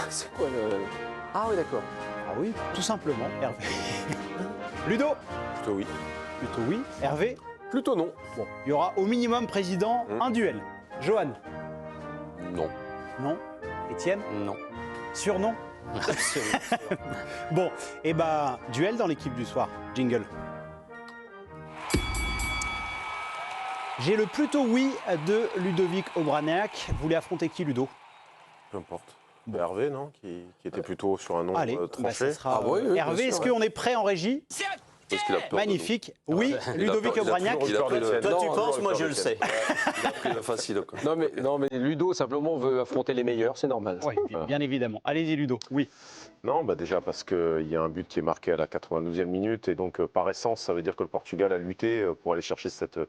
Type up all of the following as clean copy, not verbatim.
C'est quoi le... Ah oui, d'accord. Ah oui, tout simplement, Hervé. Ludo? Plutôt oui. Plutôt oui. Hervé? Plutôt non. Bon, il y aura au minimum, président, un duel. Johan? Non. Non. Étienne? Non. Surnom? Absolument. Bon, et bah, duel dans l'équipe du soir. Jingle. J'ai le plutôt oui de Ludovic Obraniak. Vous voulez affronter qui, Ludo? Peu importe. Hervé, non, qui était plutôt sur un nom Allez, tranché. bah, ça sera oui, oui, Hervé. bien Est-ce sûr, qu'on est prêt en régie? Parce qu'il a peur de Magnifique. Oui, Ludovic Obraniak. Il a pris le- Toi, tu Non, penses, non, moi, non, je le sais. Il a pris le facile, quoi. Non, mais Ludo, simplement, veut affronter les meilleurs, c'est normal. Oui, bien évidemment. Allez-y, Ludo. Oui. Non, bah déjà parce qu'il y a un but qui est marqué à la 92e minute et donc par essence, ça veut dire que le Portugal a lutté pour aller chercher cette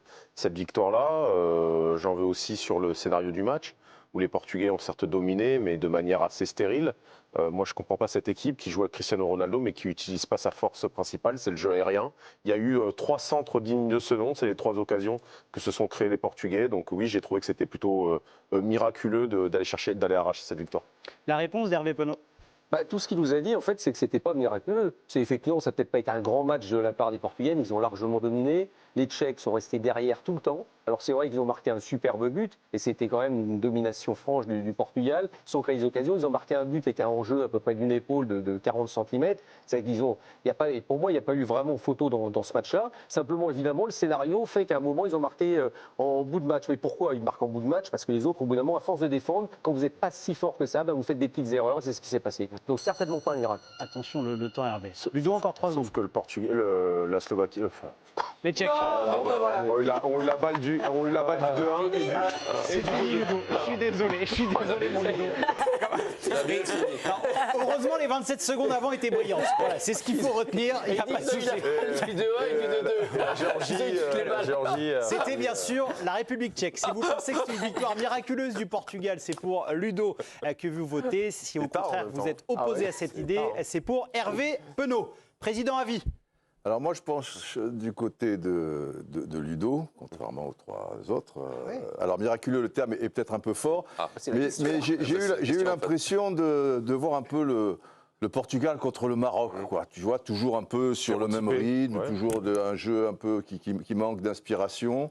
victoire-là. J'en veux aussi sur le scénario du match où les Portugais ont certes dominé, mais de manière assez stérile. Moi, je ne comprends pas cette équipe qui joue avec Cristiano Ronaldo, mais qui n'utilise pas sa force principale, c'est le jeu aérien. Il y a eu 3 centres dignes de ce nom, c'est les 3 occasions que se sont créées les Portugais. Donc oui, j'ai trouvé que c'était plutôt miraculeux d'aller arracher cette victoire. La réponse d'Hervé Penaud. Bah, tout ce qu'il nous a dit, en fait, c'est que c'était pas miraculeux. C'est effectivement, ça n'a peut-être pas été un grand match de la part des Portugais, mais ils ont largement dominé. Les Tchèques sont restés derrière tout le temps. Alors c'est vrai qu'ils ont marqué un superbe but, et c'était quand même une domination franche du Portugal. Sans créer des occasions, ils ont marqué un but avec un enjeu à peu près d'une épaule de 40 cm. C'est qu'ils ont, il y a pas, et pour moi, il n'y a pas eu vraiment photo dans ce match-là. Simplement, évidemment, le scénario fait qu'à un moment, ils ont marqué en bout de match. Mais pourquoi ils marquent en bout de match? Parce que les autres, au bout d'un moment, à force de défendre, quand vous n'êtes pas si fort que ça, bah, vous faites des petites erreurs. C'est ce qui s'est passé. Donc certainement pas un miracle. Attention, le temps, Hervé. Ludo, encore 3 secondes. Sauf que le Portugais, la Slovaquie, enfin, Les Tchèques. on a eu la balle du 2-1. C'est fini, Ludo. Je suis désolé, mon Ludo. Non, heureusement, les 27 secondes avant étaient brillantes. Voilà, c'est ce qu'il faut retenir. Il n'y a pas de sujet. Il de 1 et de 2. La Géorgie. C'était bien sûr la République tchèque. Si vous pensez que c'est une victoire miraculeuse du Portugal, c'est pour Ludo que vous votez. Si au C'est tard, en contraire même vous temps. êtes opposé Ah ouais, à cette c'est idée, tard. c'est pour Hervé Penaud. Président à vie. Alors moi, je pense du côté de Ludo, contrairement aux 3 autres. Alors miraculeux, le terme est peut-être un peu fort, mais j'ai eu l'impression de voir un peu le Portugal contre le Maroc, quoi. Tu vois, toujours un peu sur le même rythme, ouais. toujours un jeu un peu qui manque d'inspiration.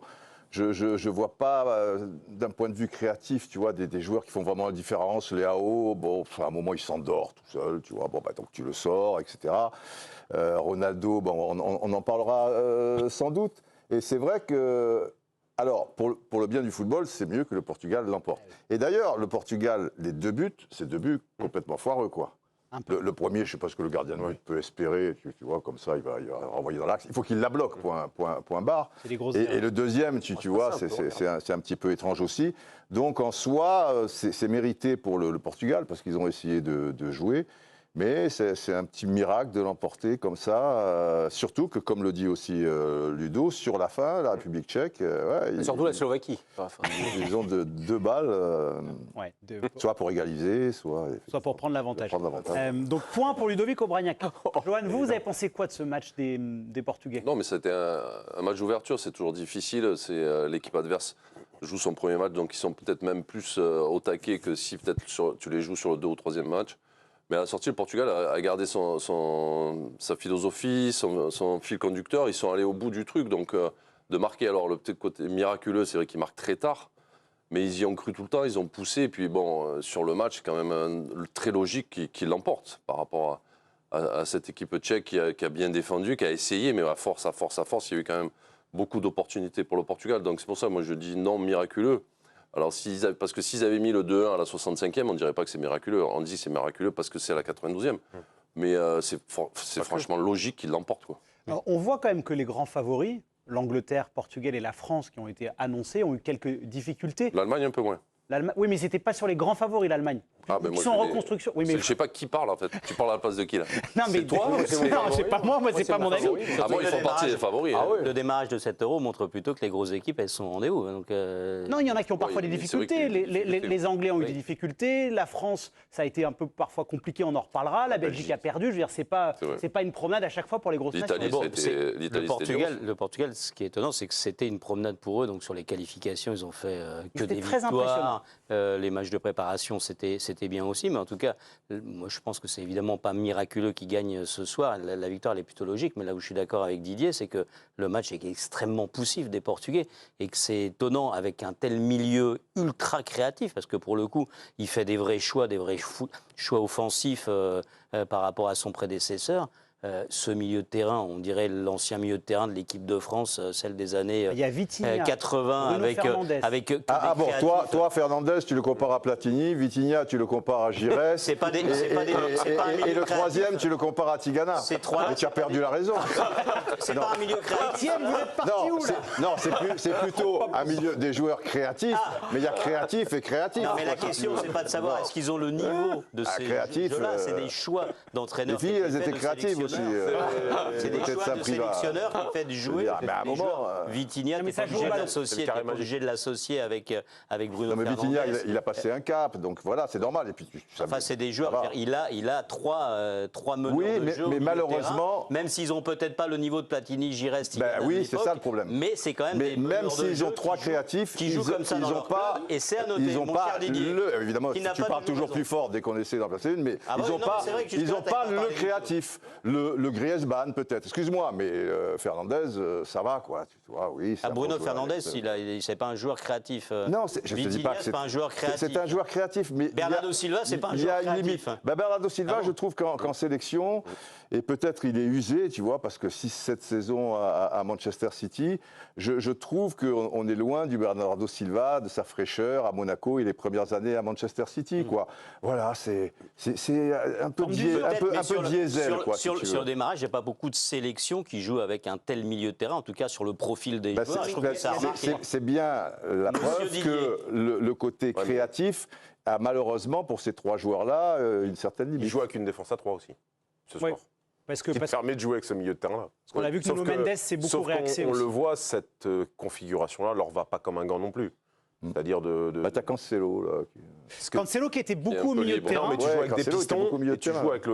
Je vois pas, d'un point de vue créatif, tu vois, des joueurs qui font vraiment la différence. Léao, bon, enfin, à un moment, il s'endort tout seul, tu vois. Bon, bah, donc tu le sors, etc. Ronaldo, bon, on en parlera sans doute. Et c'est vrai que, alors, pour le bien du football, c'est mieux que le Portugal l'emporte. Et d'ailleurs, le Portugal, les 2 buts, c'est 2 buts complètement foireux, quoi. Le premier, je ne sais pas ce que le gardien de but peut espérer, tu vois, comme ça, il va renvoyer dans l'axe. Il faut qu'il la bloque, point barre. C'est des grosses Et erreurs. le deuxième, tu vois, c'est un petit peu étrange aussi. Donc, en soi, c'est mérité pour le Portugal, parce qu'ils ont essayé de jouer. Mais c'est un petit miracle de l'emporter comme ça, surtout que, comme le dit aussi Ludo, sur la fin, la République tchèque, ouais, Surtout la Slovaquie. ils ont 2 balles, Ouais, soit pour égaliser, soit pour prendre l'avantage. prendre l'avantage. Donc point pour Ludovic Obraniak. Johan, vous avez pensé quoi de ce match des Portugais? Non, mais c'était un match d'ouverture, c'est toujours difficile. C'est l'équipe adverse joue son premier match, donc ils sont peut-être même plus au taquet que si peut-être tu les joues sur le 2 ou 3e match. Mais à la sortie, le Portugal a gardé sa philosophie, son fil conducteur. Ils sont allés au bout du truc. Donc, de marquer, alors le petit côté miraculeux, c'est vrai qu'ils marquent très tard. Mais ils y ont cru tout le temps, ils ont poussé. Et puis, bon, sur le match, c'est quand même très logique qu'ils l'emportent par rapport à cette équipe tchèque qui a bien défendu, qui a essayé. Mais à force, il y a eu quand même beaucoup d'opportunités pour le Portugal. Donc, c'est pour ça, moi, je dis non miraculeux. Alors, parce que s'ils avaient mis le 2-1 à la 65e, on ne dirait pas que c'est miraculeux. On dit c'est miraculeux parce que c'est à la 92e. Mais c'est franchement logique qu'ils l'emportent, quoi. Alors, on voit quand même que les grands favoris, l'Angleterre, Portugal et la France qui ont été annoncés, ont eu quelques difficultés. L'Allemagne, un peu moins. Oui, mais c'était pas sur les grands favoris, l'Allemagne. Ah, ben Ils moi, sont en je reconstruction. Oui, mais... Je sais pas qui parle, en fait. Tu parles à la place de qui, là? Non, mais C'est toi ou c'est- Non, c'est pas moi, c'est pas mon avis. Ah bon, ils font partie des favoris. Ah hein. oui. Le démarrage de cet Euro montre plutôt que les grosses équipes, elles sont au rendez-vous. Donc, Non, il y en a qui ont parfois Oui, des c'est vrai difficultés. qu'il y a des difficultés. Les Anglais ont eu Oui. des difficultés. La France, ça a été un peu parfois compliqué, on en reparlera. La Belgique a perdu. Je veux dire, c'est pas une promenade à chaque fois pour les grosses nations. L'Italie, bon, l'Italie, le Portugal, ce qui est étonnant, c'est que c'était une promenade pour eux. Donc sur les qualifications, ils ont fait que C'était des très victoires. Les matchs de préparation, c'était c'était bien aussi. Mais en tout cas, moi, je pense que c'est évidemment pas miraculeux qu'ils gagnent ce soir. La victoire, elle est plutôt logique. Mais là où je suis d'accord avec Didier, c'est que le match est extrêmement poussif des Portugais et que c'est étonnant avec un tel milieu ultra créatif, parce que pour le coup, il fait des vrais choix offensifs par rapport à son prédécesseur. Ce milieu de terrain, on dirait l'ancien milieu de terrain de l'équipe de France, celle des années Il y a Vitinha, 80 avec toi, Fernandez, tu le compares à Platini, Vitinha, tu le compares à Gires. C'est pas des- et, c'est pas des- c'est pas un et milieu le créatif. troisième, tu le compares à Tigana. C'est trois- Mais tu as perdu la raison. C'est pas un milieu créatif. Etienne, vous êtes parti où, là Non, c'est plutôt un milieu des joueurs créatifs, mais il y a créatif et créatif. Non, mais la question, c'est pas de savoir est-ce qu'ils ont le niveau de ces créatif, jeux-là, c'est des choix d'entraîneurs. Les filles, elles étaient créatives aussi. C'est des peut-être choix de Saint-Privat. sélectionneurs qui fait jouer. Mais à un des moment, joueurs. Vitinha, Non, mais t'es ça pas joue obligé au de ballon. l'associer, t'es pas obligé de l'associer avec Bruno Non, mais Fernandes. Vitinha, il a passé un cap, donc voilà, c'est normal. Et puis, Enfin, c'est des joueurs. ça va. Il a trois meneurs Oui, de jeu au mais milieu de malheureusement- terrain, même s'ils ont peut-être pas le niveau de Platini, Gires, Tigana oui, de c'est l'époque, ça le problème. Mais c'est quand même Mais des même meneurs de s'ils jeu ont trois qui jouent- créatifs, qui jouent comme ça dans leur pas, club. Et c'est à noter, ils ont mon pas cher Didier, évidemment, qui n'a tu pas parles de toujours raison. plus fort dès qu'on essaie d'en placer une, mais Ah ils bah n'ont oui, non, pas, mais c'est vrai que jusque-là, ils ont t'as pas pas le parlé du créatif. Le Griezmann peut-être. Excuse-moi, mais Fernandez, ça va quoi. Tu vois, oui. c'est un Bruno bon joueur, Fernandes, avec, c'est pas un joueur créatif. Non, je te dis pas que c'est pas un joueur créatif. c'est un joueur créatif, mais Bernardo Silva, c'est pas un il y a joueur une créatif. limite. Bernardo Silva, Ah bon je trouve qu'en sélection, et peut-être il est usé, tu vois, parce que 6-7 saisons à Manchester City, je trouve qu'on est loin du Bernardo Silva, de sa fraîcheur à Monaco et les premières années à Manchester City, quoi. Voilà, c'est un peu diesel, quoi. Sur le démarrage, il n'y a pas beaucoup de sélections qui jouent avec un tel milieu de terrain, en tout cas sur le profil des joueurs. Je trouve que ça a remarqué. C'est bien la preuve Didier. que le côté créatif a malheureusement pour ces trois joueurs-là une certaine Il limite. joue avec une défense à 3 aussi, ce soir. Ouais. Parce que Qui te permet de jouer avec ce milieu de terrain-là. qu'on a vu que Nuno Mendes s'est beaucoup réaxé On aussi. le voit, cette configuration-là leur va pas comme un gant non plus. C'est-à-dire de T'as Cancelo, là. Cancelo qui était un beaucoup au peu milieu de libre. terrain. Non, mais tu Ouais, joues avec des Cancelo était beaucoup pistons milieu de et tu terrain. joues avec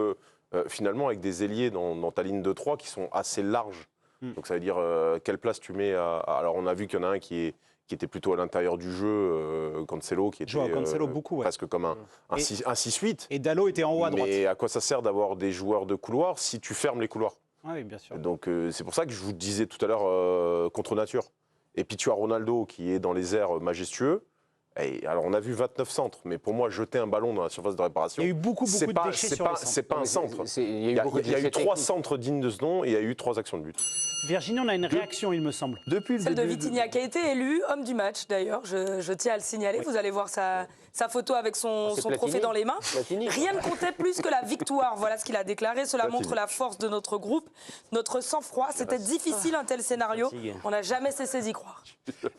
finalement avec des ailiers dans ta ligne de 3 qui sont assez larges. Donc ça veut dire quelle place tu mets à... Alors on a vu qu'il y en a un qui était plutôt à l'intérieur du jeu, Cancelo, qui était Joao Cancelo, beaucoup, ouais. presque comme un 6-8. Et Dalot était en haut à droite. Mais à quoi ça sert d'avoir des joueurs de couloir si tu fermes les couloirs? Ah oui, bien sûr. Donc c'est pour ça que je vous disais tout à l'heure contre nature. Et puis tu as Ronaldo qui est dans les airs majestueux. Et alors on a vu 29 centres, mais pour moi jeter un ballon dans la surface de réparation, Il y a eu beaucoup c'est de pas, déchets c'est sur pas, les centres. c'est pas un centre. Il y a eu 3 centres dignes de ce nom et il y a eu 3 actions de but. Virginie, on a une réaction, il me semble. Depuis le Celle de début Vitinha, qui a été élu homme du match d'ailleurs, je tiens à le signaler. Vous allez voir sa photo avec son C'est trophée Platini. dans les mains. Platini. Rien ne comptait plus que la victoire. Voilà ce qu'il a déclaré. Cela Platini. montre la force de notre groupe, notre sang-froid. C'était difficile un tel scénario. Fatigue. On n'a jamais cessé d'y croire.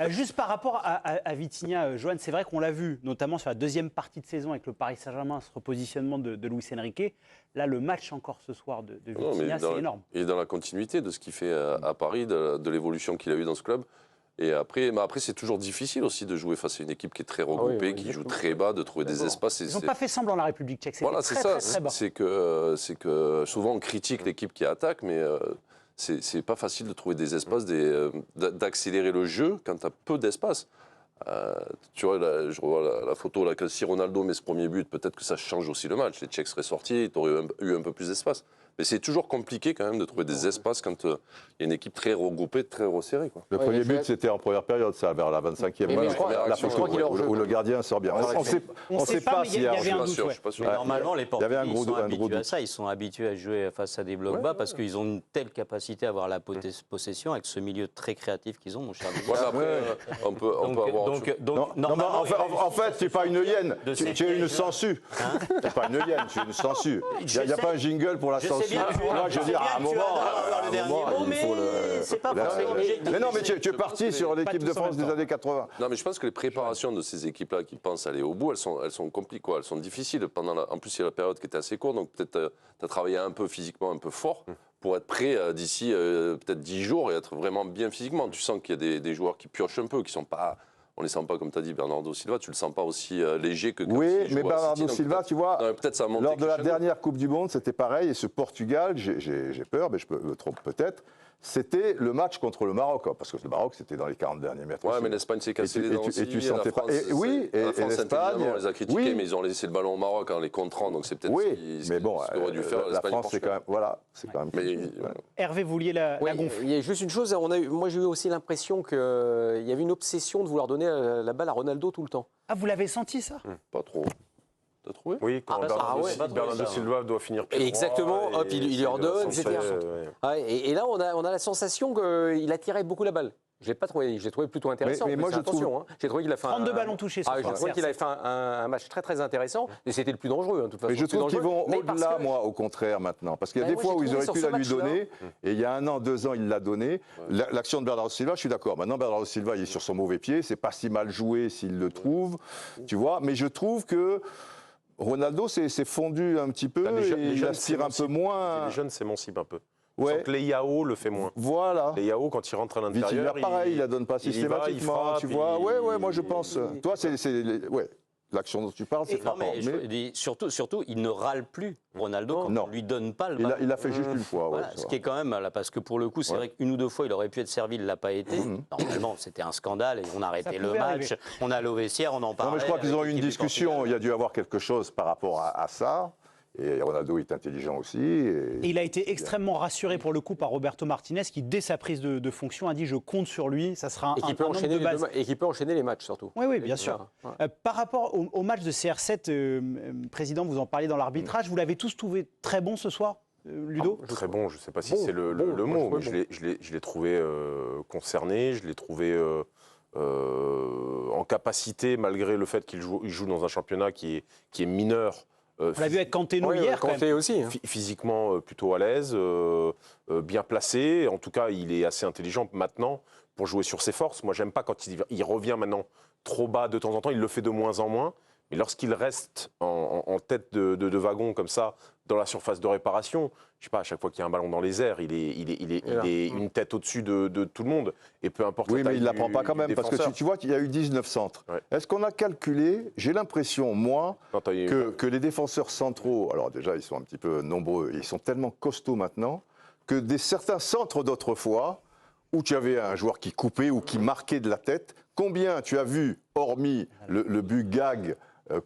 Juste par rapport à Vitinha, Johan, c'est vrai qu'on l'a vu, notamment sur la deuxième partie de saison avec le Paris Saint-Germain, ce repositionnement de Luis Enrique. Là, le match encore ce soir de Non, mais Vitinha, c'est énorme. Il est dans la continuité de ce qu'il fait à Paris, de l'évolution qu'il a eu dans ce club. Et après, c'est toujours difficile aussi de jouer face à une équipe qui est très regroupée, oui, qui joue exactement. très bas, de trouver des espaces. Ils n'ont pas fait semblant la République tchèque. C'était Voilà, c'est très, ça. très, très bas. C'est que souvent on critique l'équipe qui attaque, mais c'est pas facile de trouver des espaces, d'accélérer le jeu quand tu as peu d'espace. Tu vois, là, je revois la photo là, que si Ronaldo met ce premier but, peut-être que ça change aussi le match. Les Tchèques seraient sortis, tu aurais eu un peu plus d'espace. Mais c'est toujours compliqué quand même de trouver des espaces quand il y a une équipe très regroupée, très resserrée, quoi. Le premier but, c'était en première période, ça, vers la 25e. Mais minute, je crois- la je photo crois qu'il est hors jeu. où le gardien sort bien. On ne sait pas mais il s'il y y a avait hors-jeu. un Je suis doute. pas sûr, je suis pas sûr. Mais normalement, les Il y avait Portugais un gros ils sont doute. habitués à ça. Ils sont habitués à jouer face à des blocs bas parce qu'ils ont une telle capacité à avoir la possession avec ce milieu très créatif qu'ils ont, mon cher Didier. Voilà, après, on peut avoir. Donc, Non, mais normalement, en fait, tu n'es pas une hyène, De tu ces es une pièges-là. sangsue. Tu n'es pas une hyène, tu es une sangsue. Il Je n'y a sais- pas un jingle pour la je sais sangsue. bien que tu es- Moi, je je veux sais dire, bien à un que tu moment, adores avoir le dernier mot, il faut mais c'est pas forcément objectif. Mais non, mais tu es parti sur l'équipe de tous en France même des temps. années 80. Non, mais je pense que les préparations de ces équipes-là qui pensent aller au bout, elles sont compliquées, quoi. Elles sont difficiles. En plus, il y a la période qui était assez courte, donc peut-être tu as travaillé un peu physiquement, un peu fort pour être prêt d'ici peut-être 10 jours et être vraiment bien physiquement. Tu sens qu'il y a des joueurs qui piochent un peu, qui sont pas. On les sent pas, comme tu as dit, Bernardo Silva, tu le sens pas aussi léger que quand Oui, il mais joue à City, Bernardo donc Silva, peut-être- tu vois, non, mais peut-être ça a monté lors de la crescendo. dernière Coupe du Monde, c'était pareil. Et ce Portugal, j'ai peur, mais je me trompe peut-être, c'était le match contre le Maroc, hein, parce que le Maroc, c'était dans les 40 derniers mètres. Ouais, aussi. mais l'Espagne s'est cassé les dents aussi. Et tu sentais pas. Oui, et et l'Espagne, l'Espagne. on les a critiqués, Oui. mais ils ont laissé le ballon au Maroc en les contrant, donc c'est peut-être Oui, mais bon, ce qu'aurait dû faire la l'Espagne. France, c'est quand même. Voilà, c'est quand même. Mais voilà. Hervé, vous vouliez la Oui, gonfle. il y a juste une chose, moi j'ai eu aussi l'impression qu'il y avait une obsession de vouloir donner la balle à Ronaldo tout le temps. Ah, vous l'avez senti ça? pas trop. T'as trouvé? Oui, quand Bernardo Silva doit finir plus Exactement, droit, hop, il lui et ordonne, c'est etc. ouais. Ouais, et là, on a la sensation qu'il attirait beaucoup la balle. Je l'ai pas trouvé, je l'ai trouvé plutôt intéressant. Mais moi, je attention, trouve- hein. J'ai trouvé qu'il a fait 32 ballons touchés ce Ah, soir. j'ai trouvé qu'il avait fait un match très très intéressant, et c'était le plus dangereux, hein, de toute façon. Mais je le plus trouve qu'ils dangereux. vont Mais parce au-delà, que- moi, au contraire, maintenant. Parce qu'il y a Ben, des moi, fois j'ai où ils trouvé auraient sur pu ce la lui match-là. donner, et il y a 1 an, 2 ans, il l'a donné. L'action de Bernardo Silva, je suis d'accord. Maintenant, Bernardo Silva, il est sur son mauvais pied, c'est pas si mal joué s'il le trouve, tu vois. Mais je trouve que Ronaldo s'est fondu un petit peu, Les et il jeunes aspire un peu moins. Les jeunes s'émancipent un peu. Ouais. Sans que les Yao le fait moins. Voilà. Les Yao, quand il rentre à l'intérieur, Vitinha, pareil, il la donne pas il y va, systématiquement, il tu frappe, vois. il- Ouais, moi je pense. Toi, ouais, l'action dont tu parles, c'est Non, frappant. mais je dis, surtout, il ne râle plus, Ronaldo, quand Non. on ne lui donne pas le Il ballon. a fait juste une fois. Voilà, ouais, ça ce va. qui est quand même, là, parce que pour le coup, c'est Ouais. vrai qu'une ou deux fois, il aurait pu être servi, il ne l'a pas été. Normalement, c'était un scandale et on a arrêté le pouvait match, arriver. on allait au vestiaire, on en parlait. Non, mais je crois qu'ils ont eu avec une l'équipe du discussion. Portugal. Il y a dû y avoir quelque chose par rapport à ça. Et Ronaldo est intelligent aussi. Et il a été extrêmement rassuré pour le coup par Roberto Martinez qui, dès sa prise de fonction, a dit je compte sur lui, ça sera Et qui peut un homme enchaîner de base. et qui peut enchaîner les matchs surtout. Oui, oui, bien sûr. Ouais. Par rapport au match de CR7, Président, vous en parliez dans l'arbitrage, vous l'avez tous trouvé très bon ce soir, Ludo? Très bon, je ne sais pas si Bon, c'est le bon, mot, moi, mais je je l'ai trouvé concerné, je l'ai trouvé en capacité, malgré le fait qu'il joue dans un championnat qui est mineur. On l'a vu avec Canteno Ouais, hier quand même. Kanté aussi. hein. Physiquement plutôt à l'aise, bien placé. En tout cas, il est assez intelligent maintenant pour jouer sur ses forces. Moi, j'aime pas quand il revient maintenant trop bas de temps en temps. Il le fait de moins en moins. Mais lorsqu'il reste en tête de wagon comme ça, dans la surface de réparation, je sais pas, à chaque fois qu'il y a un ballon dans les airs, il est une tête au-dessus de tout le monde. Et peu importe Oui, la mais taille il ne la prend pas du quand même. Parce que défenseur. tu vois qu'il y a eu 19 centres. Ouais. Est-ce qu'on a calculé, j'ai l'impression, moi, Non, t'as eu- que les défenseurs centraux, alors déjà, ils sont un petit peu nombreux, et ils sont tellement costauds maintenant, que certains centres d'autrefois, où tu avais un joueur qui coupait ou qui marquait de la tête, combien tu as vu, hormis le but gag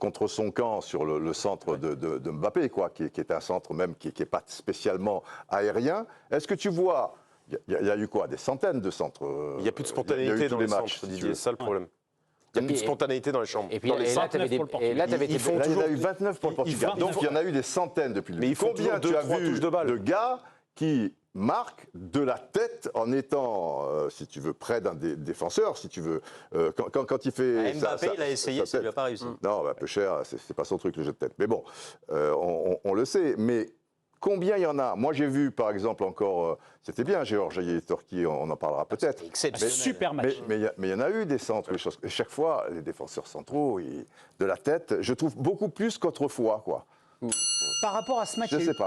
contre son camp sur le centre de Mbappé, quoi, qui est un centre même qui n'est pas spécialement aérien. Est-ce que tu vois, il y a eu quoi, des centaines de centres Il n'y a plus de il y a spontanéité eu dans tous les matchs, matchs, si tu Didier, veux. c'est ça le problème. Il n'y a plus de spontanéité dans les chambres. Et puis dans les et là, 100. tu avais pour le Portugal. Là, il y toujours- en a eu 29 pour le Portugal. font- Donc, il y en a eu des centaines depuis le Mais début. ils font Combien toujours tu as 2-3 vu touches de balle. de gars qui marquent de la tête en étant, si tu veux, près d'un des défenseurs, si tu veux, quand il fait... Mbappé, il a essayé, ça ne lui a pas réussi. Non, bah, peu cher, c'est pas son truc, le jeu de tête. Mais bon, on le sait. Mais combien il y en a? Moi, j'ai vu, par exemple, encore... c'était bien, Géorgie et Turquie, on en parlera peut-être. Exceptionnel. Super match. Mais il y en a eu des centres, des choses. Et chaque fois, les défenseurs centraux, de la tête, je trouve beaucoup plus qu'autrefois, quoi. Par rapport à ce match, Je il y a eu sais pas.